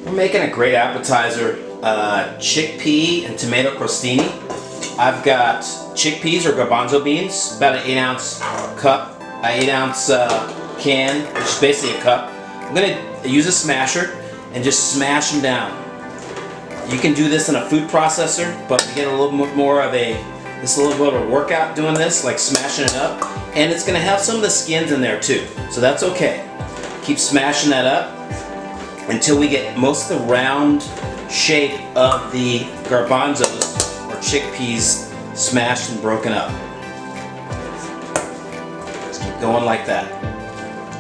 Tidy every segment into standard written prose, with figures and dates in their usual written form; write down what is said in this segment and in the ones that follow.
We're making a great appetizer, chickpea and tomato crostini. I've got chickpeas or garbanzo beans, about an 8-ounce cup, an 8-ounce can, which is basically a cup. I'm going to use a smasher and just smash them down. You can do this in a food processor, but you get a little more of a little bit of a workout doing this, like smashing it up. And it's going to have some of the skins in there too, so that's okay. Keep smashing that up until we get most of the round shape of the garbanzos or chickpeas smashed and broken up. Just keep going like that.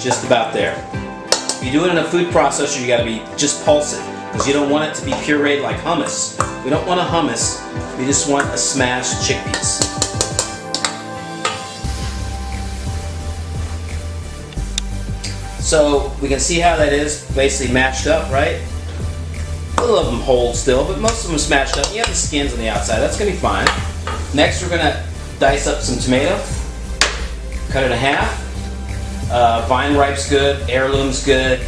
Just about there. If you do it in a food processor, you gotta just pulse it, because you don't want it to be pureed like hummus. We don't want a hummus, we just want a smashed chickpeas. So we can see how that is basically matched up, right? A little of them hold still, but most of them smashed up. You have the skins on the outside, that's gonna be fine. Next we're gonna dice up some tomato, cut it in half. Vine ripe's good, heirloom's good.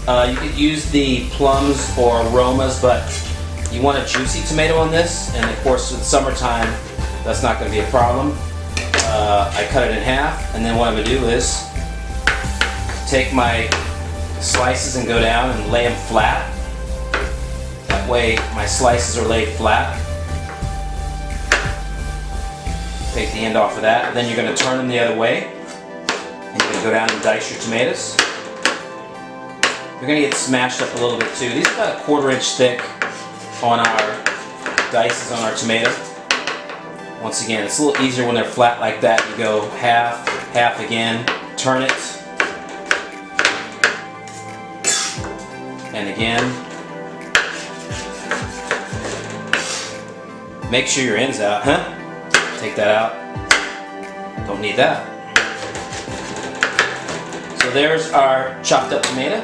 You could use the plums or aromas, but you want a juicy tomato on this, and of course with summertime, that's not gonna be a problem. I cut it in half, and then what I'm gonna do is take my slices and go down and lay them flat. That way my slices are laid flat. Take the end off of that, and then you're going to turn them the other way. And you're going to go down and dice your tomatoes. They're going to get smashed up a little bit too. These are about a 1/4 inch thick on our dices on our tomato. Once again, it's a little easier when they're flat like that. You go half, half again, turn it. And again, make sure your end's out, huh? Take that out. Don't need that. So there's our chopped up tomato.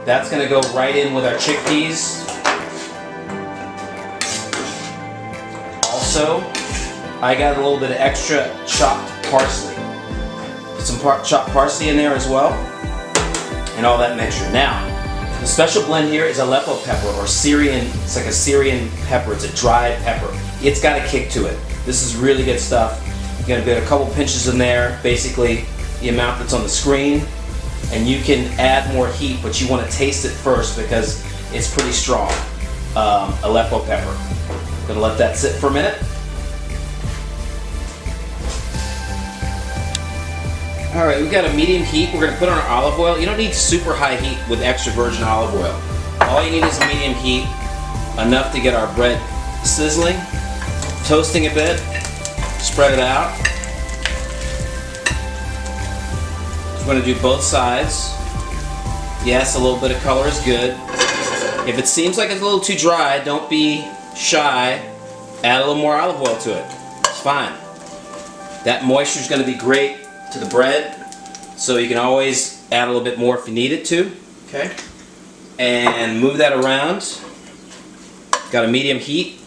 That's gonna go right in with our chickpeas. Also, I got a little bit of extra chopped parsley. Put some chopped parsley in there as well. And all that mixture. Now, the special blend here is Aleppo pepper, or Syrian. It's like a Syrian pepper. It's a dried pepper. It's got a kick to it. This is really good stuff. You're gonna get a couple pinches in there, basically the amount that's on the screen, and you can add more heat, but you want to taste it first because it's pretty strong. Aleppo pepper. Gonna let that sit for a minute. Alright, we've got a medium heat. We're going to put on our olive oil. You don't need super high heat with extra virgin olive oil. All you need is medium heat, enough to get our bread sizzling, toasting a bit, spread it out. We're going to do both sides. Yes, a little bit of color is good. If it seems like it's a little too dry, don't be shy. Add a little more olive oil to it. It's fine. That moisture is going to be great to the bread, so you can always add a little bit more if you need it to. Okay, and move that around. Got a medium heat.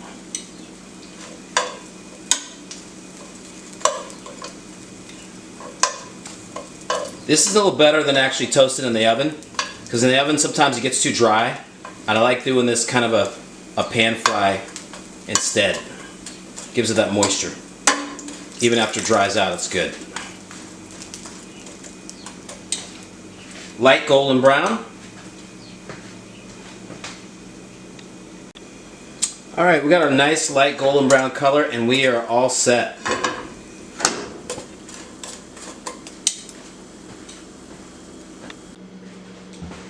This is a little better than actually toasting in the oven, because in the oven sometimes it gets too dry, and I like doing this kind of a pan fry instead. Gives it that moisture. Even after it dries out, it's good. Light golden brown. Alright, we got our nice light golden brown color, and we are all set.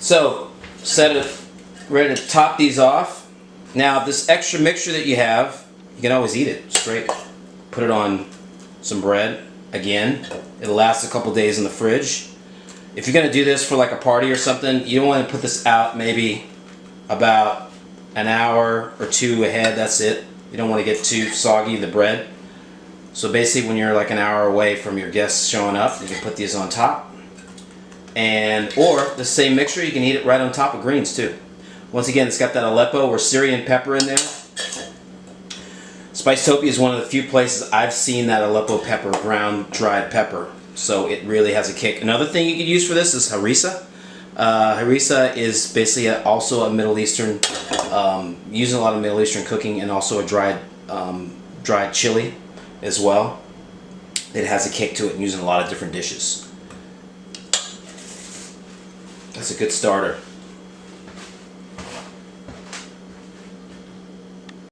So, ready to top these off. Now, this extra mixture that you have, you can always eat it straight. Put it on some bread. Again, it'll last a couple days in the fridge. If you're going to do this for like a party or something, you don't want to put this out maybe about an hour or two ahead. That's it. You don't want to get too soggy in the bread. So basically when you're like an hour away from your guests showing up, you can put these on top. Or the same mixture, you can eat it right on top of greens too. Once again, it's got that Aleppo or Syrian pepper in there. Spicetopia is one of the few places I've seen that Aleppo pepper, brown dried pepper. So it really has a kick. Another thing you could use for this is harissa, Harissa is basically also a Middle Eastern, using a lot of Middle Eastern cooking, and also a dried chili as well. It has a kick to it and using a lot of different dishes. That's a good starter.